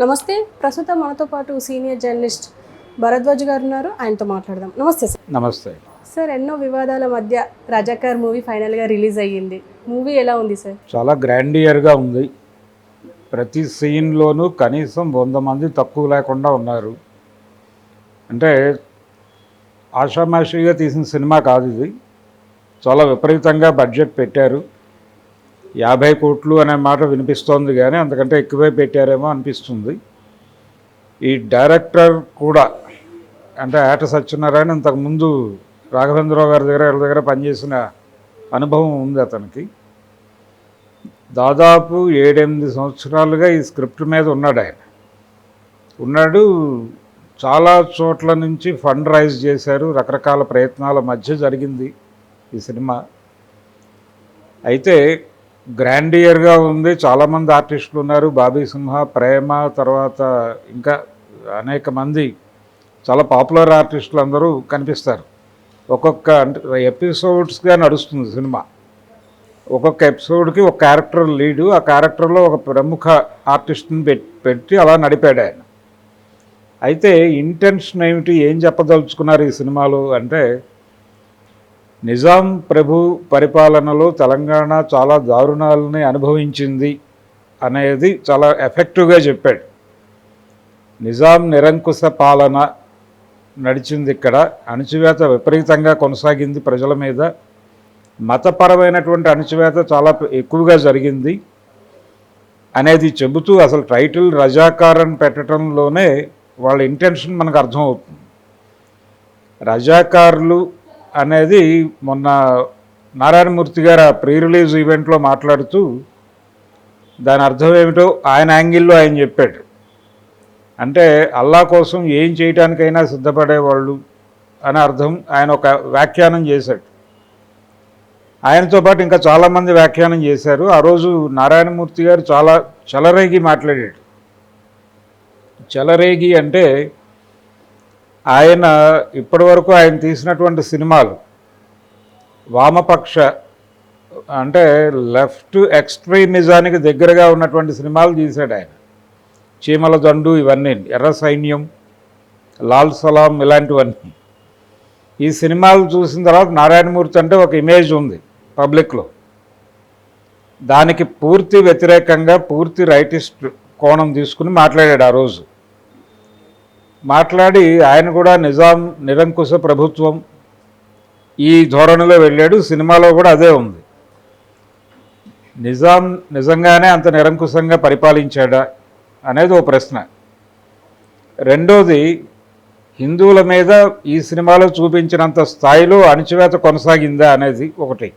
నమస్తే. ప్రస్తుతం మనతో పాటు సీనియర్ జర్నలిస్ట్ భరద్వాజ్ గారు ఉన్నారు. ఆయనతో మాట్లాడదాం. నమస్తే సార్. నమస్తే సార్, ఎన్నో వివాదాల మధ్య రజాకార్ మూవీ ఫైనల్గా రిలీజ్ అయ్యింది. మూవీ ఎలా ఉంది సార్? చాలా గ్రాండియర్గా ఉంది. ప్రతి సీన్లోనూ కనీసం 100 మంది తక్కువ లేకుండా ఉన్నారు. అంటే ఆషామాషిగా తీసిన సినిమా కాదు ఇది. చాలా విపరీతంగా బడ్జెట్ పెట్టారు. 50 కోట్లు అనే మాట వినిపిస్తోంది, కానీ అంతకంటే ఎక్కువే పెట్టారేమో అనిపిస్తుంది. ఈ డైరెక్టర్ కూడా అంటే ఆట సత్యనారాయణ ఇంతకుముందు రాఘవేంద్రరావు గారి దగ్గర పనిచేసిన అనుభవం ఉంది అతనికి. దాదాపు 7-8 సంవత్సరాలుగా ఈ స్క్రిప్ట్ మీద ఉన్నాడు. చాలా చోట్ల నుంచి ఫండ్ రైజ్ చేశారు. రకరకాల ప్రయత్నాల మధ్య జరిగింది ఈ సినిమా. అయితే గ్రాండియర్గా ఉంది. చాలామంది ఆర్టిస్టులు ఉన్నారు. బాబీ సింహ, ప్రేమ, తర్వాత ఇంకా అనేక మంది చాలా పాపులర్ ఆర్టిస్టులు అందరూ కనిపిస్తారు. ఒక్కొక్క ఎపిసోడ్స్గా నడుస్తుంది సినిమా. ఒక్కొక్క ఎపిసోడ్కి ఒక క్యారెక్టర్ లీడు. ఆ క్యారెక్టర్లో ఒక ప్రముఖ ఆర్టిస్ట్ని పెట్టి అలా నడిపాడు ఆయన. అయితే ఇంటెన్షన్ ఏమిటి, ఏం చెప్పదలుచుకున్నారు ఈ సినిమాలో అంటే, నిజాం ప్రభు పరిపాలనలో తెలంగాణ చాలా దారుణాలని అనుభవించింది అనేది చాలా ఎఫెక్టివ్గా చెప్పాడు. నిజాం నిరంకుశ పాలన నడిచింది ఇక్కడ. అణచివేత విపరీతంగా కొనసాగింది ప్రజల మీద. మతపరమైనటువంటి అణచివేత చాలా ఎక్కువగా జరిగింది అనేది చెబుతూ అసలు టైటిల్ రజాకార్ అని పెట్టడంలోనే వాళ్ళ ఇంటెన్షన్ మనకు అర్థమవుతుంది. రజాకార్లు అనేది మొన్న నారాయణమూర్తి గారు ఆ ప్రీ రిలీజ్ ఈవెంట్లో మాట్లాడుతూ దాని అర్థం ఏమిటో ఆయన యాంగిల్లో ఆయన చెప్పాడు. అంటే అల్లా కోసం ఏం చేయడానికైనా సిద్ధపడేవాళ్ళు అని అర్థం. ఆయన ఒక వ్యాఖ్యానం చేశాడు. ఆయనతో పాటు ఇంకా చాలామంది వ్యాఖ్యానం చేశారు. ఆ రోజు నారాయణమూర్తి గారు చాలా చెలరేగి మాట్లాడాడు. చెలరేగి అంటే ఆయన ఇప్పటివరకు ఆయన తీసినటువంటి సినిమాలు వామపక్ష అంటే లెఫ్ట్ ఎక్స్ట్రీమిజానికి దగ్గరగా ఉన్నటువంటి సినిమాలు తీశాడు ఆయన. చీమల దండు, ఇవన్నీ, ఎర్ర సైన్యం, లాల్ సలాం, ఇలాంటివన్నీ. ఈ సినిమాలు చూసిన తర్వాత నారాయణమూర్తి అంటే ఒక ఇమేజ్ ఉంది పబ్లిక్లో. దానికి పూర్తి వ్యతిరేకంగా పూర్తి రైటిస్ట్ కోణం తీసుకుని మాట్లాడాడు ఆ రోజు. మాట్లాడి ఆయన కూడా నిజాం నిరంకుశ ప్రభుత్వం ఈ ధోరణిలో వెళ్ళాడు. సినిమాలో కూడా అదే ఉంది. నిజాం నిజంగానే అంత నిరంకుశంగా పరిపాలించాడా అనేది ఓ ప్రశ్న. రెండోది, హిందువుల మీద ఈ సినిమాలో చూపించినంత స్థాయిలో అణచివేత కొనసాగిందా అనేది ఒకటి.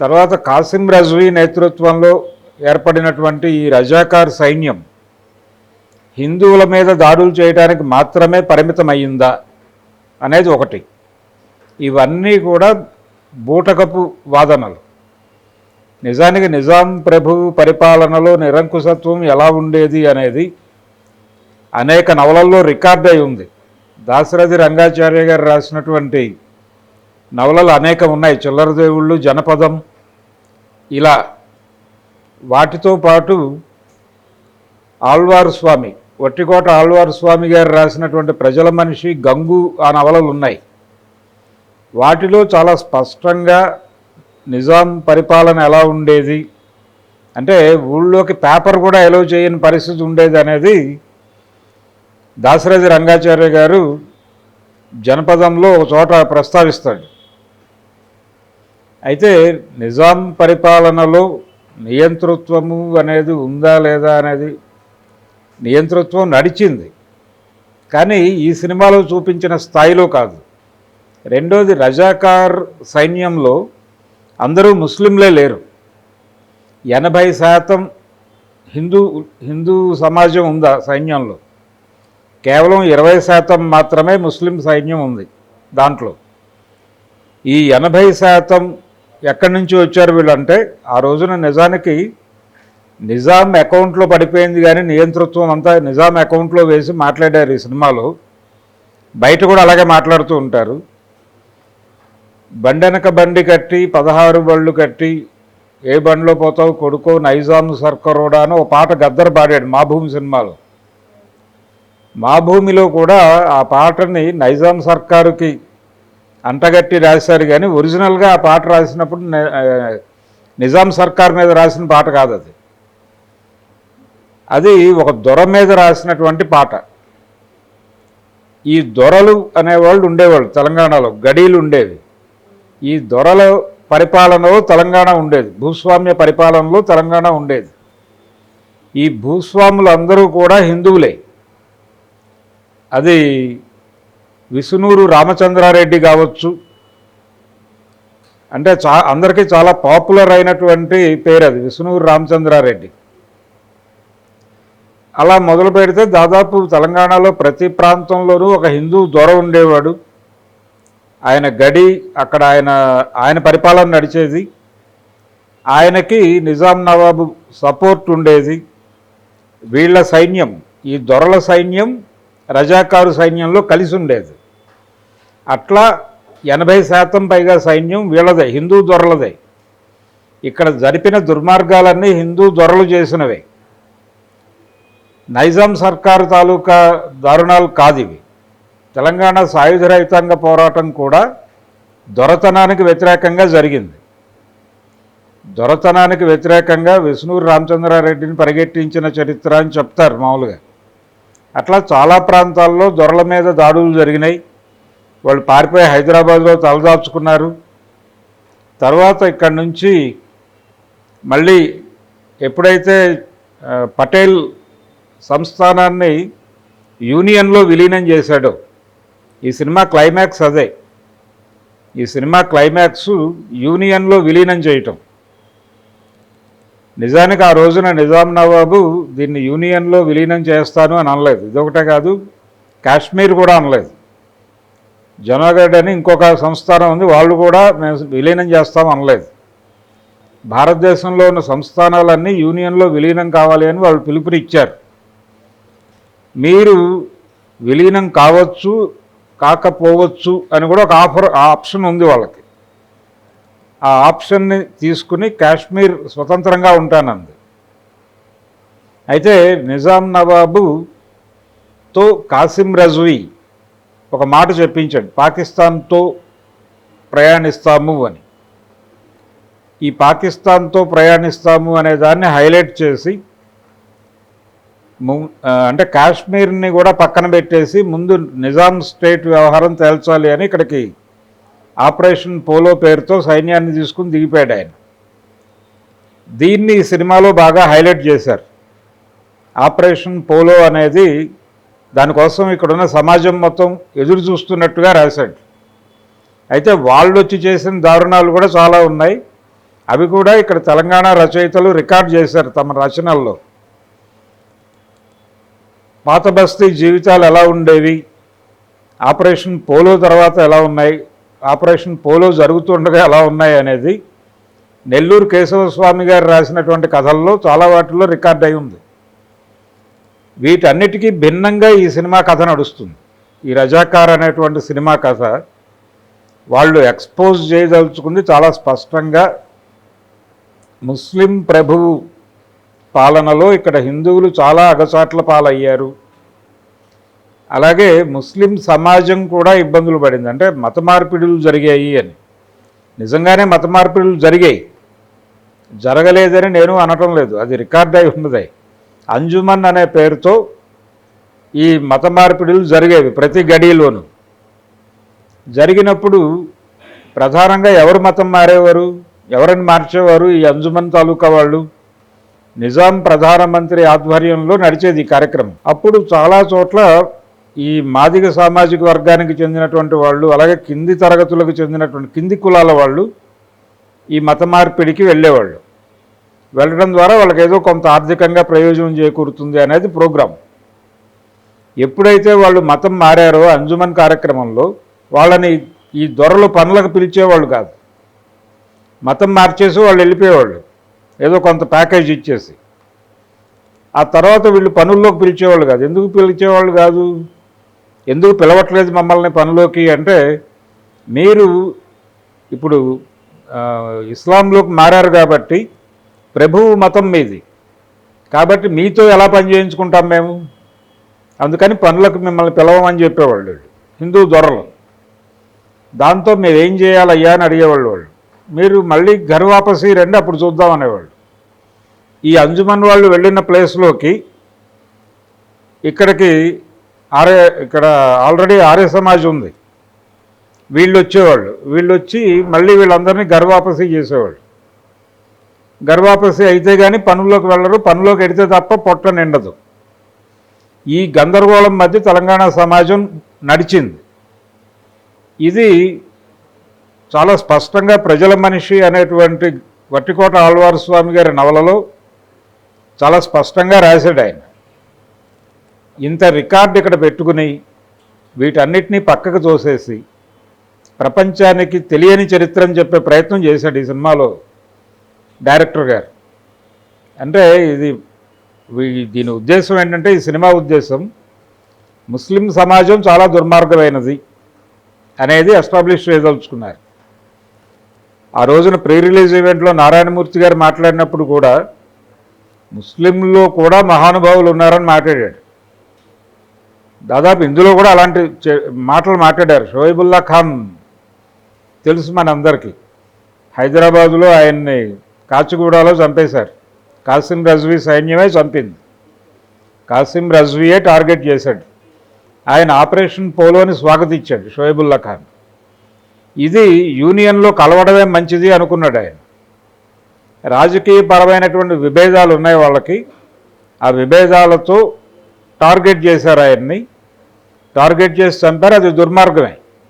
తర్వాత కాసిం రజ్వీ నేతృత్వంలో ఏర్పడినటువంటి ఈ రజాకార్ సైన్యం హిందువుల మీద దాడులు చేయడానికి మాత్రమే పరిమితమయ్యిందా అనేది ఒకటి. ఇవన్నీ కూడా బూటకపు వాదనలు. నిజానికి నిజాం ప్రభు పరిపాలనలో నిరంకుశత్వం ఎలా ఉండేది అనేది అనేక నవలల్లో రికార్డ్ అయి ఉంది. దాశరథి రంగాచార్య గారు రాసినటువంటి నవలలు అనేకం ఉన్నాయి. చిల్లరదేవుళ్ళు, జనపదం, ఇలా. వాటితో పాటు ఆళ్వారు స్వామి, వట్టికోట ఆళ్వారు స్వామి గారు రాసినటువంటి ప్రజల మనిషి, గంగు, ఆ నవలలు ఉన్నాయి. వాటిలో చాలా స్పష్టంగా నిజాం పరిపాలన ఎలా ఉండేది అంటే ఊళ్ళోకి పేపర్ కూడా ఎలో చేయని పరిస్థితి ఉండేది అనేది దాశరథి రంగాచార్య గారు జనపదంలో ఒక చోట ప్రస్తావిస్తాడు. అయితే నిజాం పరిపాలనలో నియంతృత్వము అనేది ఉందా లేదా అనేది, నియంతృత్వం నడిచింది, కానీ ఈ సినిమాలో చూపించిన స్థాయిలో కాదు. రెండోది, రజాకార్ సైన్యంలో అందరూ ముస్లింలే లేరు. 80% హిందూ సమాజం ఉందా సైన్యంలో. కేవలం 20% మాత్రమే ముస్లిం సైన్యం ఉంది దాంట్లో. ఈ 80% ఎక్కడి నుంచి వచ్చారు వీళ్ళంటే, ఆ రోజున నిజానికి నిజాం అకౌంట్లో పడిపోయింది, కానీ నియంతృత్వం అంతా నిజాం అకౌంట్లో వేసి మాట్లాడారు ఈ సినిమాలో. బయట కూడా అలాగే మాట్లాడుతూ ఉంటారు. బండెనక బండి కట్టి 16 బళ్ళు కట్టి ఏ బండిలో పోతావు కొడుకో నైజాం సర్కారోడా అని ఒక పాట గద్దర్ పాడాడు మా భూమి సినిమాలో. మా భూమిలో కూడా ఆ పాటని నైజాం సర్కారుకి అంటగట్టి రాశారు, కానీ ఒరిజినల్గా ఆ పాట రాసినప్పుడు నిజాం సర్కార్ మీద రాసిన పాట కాదు అది. అది ఒక దొర మీద రాసినటువంటి పాట. ఈ దొరలు అనేవాళ్ళు ఉండేవాళ్ళు తెలంగాణలో, గడీలు ఉండేవి. ఈ దొరల పరిపాలనలో తెలంగాణ ఉండేది, భూస్వామ్య పరిపాలనలో తెలంగాణ ఉండేది. ఈ భూస్వాములు అందరూ కూడా హిందువులే. అది విసునూరు రామచంద్రారెడ్డి కావచ్చు, అంటే అందరికీ చాలా పాపులర్ అయినటువంటి పేరు అది, విసునూరు రామచంద్రారెడ్డి. అలా మొదలు పెడితే దాదాపు తెలంగాణలో ప్రతి ప్రాంతంలోనూ ఒక హిందూ దొర ఉండేవాడు. ఆయన గడి అక్కడ ఆయన పరిపాలన నడిచేది. ఆయనకి నిజాం నవాబు సపోర్ట్ ఉండేది. వీళ్ళ సైన్యం, ఈ దొరల సైన్యం రజాకారు సైన్యంలో కలిసి ఉండేది. అట్లా 80% పైగా సైన్యం వీళ్ళదే, హిందూ దొరలదే. ఇక్కడ జరిపిన దుర్మార్గాలన్నీ హిందూ దొరలు చేసినవే. నైజాం సర్కారు తాలూకా దారుణాలు కాదు ఇవి. తెలంగాణ సాయుధ రైతాంగ పోరాటం కూడా దొరతనానికి వ్యతిరేకంగా జరిగింది. దొరతనానికి వ్యతిరేకంగా విష్ణూరు రామచంద్రారెడ్డిని పరిగెట్టించిన చరిత్ర అని చెప్తారు మామూలుగా. అట్లా చాలా ప్రాంతాల్లో దొరల మీద దాడులు జరిగినాయి. వాళ్ళు పారిపోయి హైదరాబాద్లో తలదాచుకున్నారు. తర్వాత ఇక్కడి నుంచి మళ్ళీ ఎప్పుడైతే పటేల్ సంస్థానాన్ని యూనియన్లో విలీనం చేశాడో, ఈ సినిమా క్లైమాక్స్ అదే. ఈ సినిమా క్లైమాక్స్ యూనియన్లో విలీనం చేయటం. నిజానికి ఆ రోజున నిజాం నవాబు దీన్ని యూనియన్లో విలీనం చేస్తాను అని అనలేదు. ఇదొకటే కాదు, కాశ్మీర్ కూడా అనలేదు. జనాగఢ్ అని ఇంకొక సంస్థానం ఉంది, వాళ్ళు కూడా మేము విలీనం చేస్తాం అనలేదు. భారతదేశంలో ఉన్న సంస్థానాలన్నీ యూనియన్లో విలీనం కావాలి అని వాళ్ళు పిలుపునిచ్చారు. మీరు విలీనం కావచ్చు కాకపోవచ్చు అని కూడా ఒక ఆప్షన్ ఉంది వాళ్ళకి. ఆ ఆప్షన్ని తీసుకుని కాశ్మీర్ స్వతంత్రంగా ఉంటానంది. అయితే నిజాం నవాబుతో కాసిం రజ్వీ ఒక మాట చెప్పించాడు, పాకిస్తాన్తో ప్రయాణిస్తాము అని. ఈ పాకిస్తాన్తో ప్రయాణిస్తాము అనే దాన్ని హైలైట్ చేసి అంటే కాశ్మీర్ని కూడా పక్కన పెట్టేసి ముందు నిజాం స్టేట్ వ్యవహారం తేల్చాలి అని ఇక్కడికి ఆపరేషన్ పోలో పేరుతో సైన్యాన్ని తీసుకుని దిగిపోయాడు ఆయన. దీన్ని ఈ సినిమాలో బాగా హైలైట్ చేశారు. ఆపరేషన్ పోలో అనేది దానికోసం ఇక్కడున్న సమాజం మొత్తం ఎదురు చూస్తున్నట్టుగా రాశాడు. అయితే వాళ్ళు వచ్చి చేసిన దారుణాలు కూడా చాలా ఉన్నాయి. అవి కూడా ఇక్కడ తెలంగాణ రచయితలు రికార్డ్ చేశారు తమ రచనల్లో. పాత బస్తీ జీవితాలు ఎలా ఉండేవి, ఆపరేషన్ పోలో తర్వాత ఎలా ఉన్నాయి, ఆపరేషన్ పోలో జరుగుతుండగా ఎలా ఉన్నాయి అనేది నెల్లూరు కేశవస్వామి గారు రాసినటువంటి కథల్లో చాలా వాటిల్లో రికార్డ్ అయి ఉంది. వీటన్నిటికీ భిన్నంగా ఈ సినిమా కథ నడుస్తుంది. ఈ రజాకార్ అనేటువంటి సినిమా కథ వాళ్ళు ఎక్స్పోజ్ చేయదలుచుకుంది చాలా స్పష్టంగా. ముస్లిం ప్రభువు పాలనలో ఇక్కడ హిందువులు చాలా అగచాట్ల పాలయ్యారు. అలాగే ముస్లిం సమాజం కూడా ఇబ్బందులు పడింది. అంటే మత మార్పిడులు జరిగాయి అని. నిజంగానే మత మార్పిడులు జరిగాయి, జరగలేదని నేను అనటం లేదు, అది రికార్డ్ అయి ఉన్నది. అంజుమన్ అనే పేరుతో ఈ మత మార్పిడులు జరిగేవి ప్రతి గడిలోనూ. జరిగినప్పుడు ప్రధానంగా ఎవరు మతం మారేవారు, ఎవరిని మార్చేవారు? ఈ అంజుమన్ తాలూకా వాళ్ళు. నిజాం ప్రధానమంత్రి ఆధ్వర్యంలో నడిచేది ఈ కార్యక్రమం. అప్పుడు చాలా చోట్ల ఈ మాదిగ సామాజిక వర్గానికి చెందినటువంటి వాళ్ళు, అలాగే కింది తరగతులకు చెందినటువంటి కింది కులాల వాళ్ళు ఈ మత మార్పిడికి వెళ్ళేవాళ్ళు. వెళ్ళడం ద్వారా వాళ్ళకి ఏదో కొంత ఆర్థికంగా ప్రయోజనం చేకూరుతుంది అనేది ప్రోగ్రాం. ఎప్పుడైతే వాళ్ళు మతం మారారో అంజుమన్ కార్యక్రమంలో వాళ్ళని ఈ దొరలు పనులకు పిలిచేవాళ్ళు కాదు, మతం మార్చేసి వాళ్ళు వెళ్ళిపోయేవాళ్ళు ఏదో కొంత ప్యాకేజ్ ఇచ్చేసి. ఆ తర్వాత వీళ్ళు పనుల్లోకి పిలిచేవాళ్ళు కాదు. ఎందుకు పిలిచేవాళ్ళు కాదు, ఎందుకు పిలవట్లేదు మమ్మల్ని పనిలోకి అంటే, మీరు ఇప్పుడు ఇస్లాంలోకి మారారు కాబట్టి ప్రభువు మతం మీది, కాబట్టి మీతో ఎలా పని చేయించుకుంటాం మేము, అందుకని పనులకు మిమ్మల్ని పిలవమని చెప్పేవాళ్ళు హిందూ దొరలు. దాంతో మీరు ఏం చేయాలయ్యా అని అడిగేవాళ్ళు వాళ్ళు. మీరు మళ్ళీ ఘర్ వాపసి రండి అప్పుడు చూద్దాం అనేవాళ్ళు. ఈ అంజుమన్ వాళ్ళు వెళ్ళిన ప్లేస్లోకి ఇక్కడ ఆల్రెడీ ఆర్య సమాజ్ ఉంది, వీళ్ళు వచ్చేవాళ్ళు. వీళ్ళు వచ్చి మళ్ళీ వీళ్ళందరినీ గర్వాపసి చేసేవాళ్ళు. గర్వాపసి అయితే కానీ పనుల్లోకి వెళ్ళరు, పనుల్లోకి ఎడితే తప్ప పొట్ట నిండదు. ఈ గందరగోళం మధ్య తెలంగాణ సమాజం నడిచింది. ఇది చాలా స్పష్టంగా ప్రజల మనిషి అనేటువంటి వట్టికోట ఆళ్వార్ స్వామి గారి నవలలో చాలా స్పష్టంగా రాశాడు ఆయన. ఇంత రికార్డు ఇక్కడ పెట్టుకుని వీటన్నిటినీ పక్కకు తోసేసి ప్రపంచానికి తెలియని చరిత్ర అని చెప్పే ప్రయత్నం చేశాడు ఈ సినిమాలో డైరెక్టర్ గారు. అంటే దీని ఉద్దేశం ఏంటంటే, ఈ సినిమా ఉద్దేశం ముస్లిం సమాజం చాలా దుర్మార్గమైనది అనేది ఎస్టాబ్లిష్ చేయదలుచుకున్నారు. ఆ రోజున ప్రీ రిలీజ్ ఈవెంట్లో నారాయణమూర్తి గారు మాట్లాడినప్పుడు కూడా ముస్లింల్లో కూడా మహానుభావులు ఉన్నారని మాట్లాడాడు. దాదాపు ఇందులో కూడా అలాంటి మాటలు మాట్లాడారు. షోయిబుల్లా ఖాన్ తెలుసు మనందరికీ, హైదరాబాదులో ఆయన్ని కాచిగూడలో చంపేశారు. కాసిం రజ్వీ సైన్యమే చంపింది, కాసిం రజ్వీయే టార్గెట్ చేశాడు. ఆయన ఆపరేషన్ పోలోని స్వాగతించాడు షోయిబుల్లా ఖాన్. ఇది యూనియన్లో కలవడమే మంచిది అనుకున్నాడు ఆయన. రాజకీయపరమైనటువంటి విభేదాలు ఉన్నాయి వాళ్ళకి, ఆ విభేదాలతో టార్గెట్ చేశారు ఆయన్ని. టార్గెట్ చేసి చంపారు, అది దుర్మార్గమే.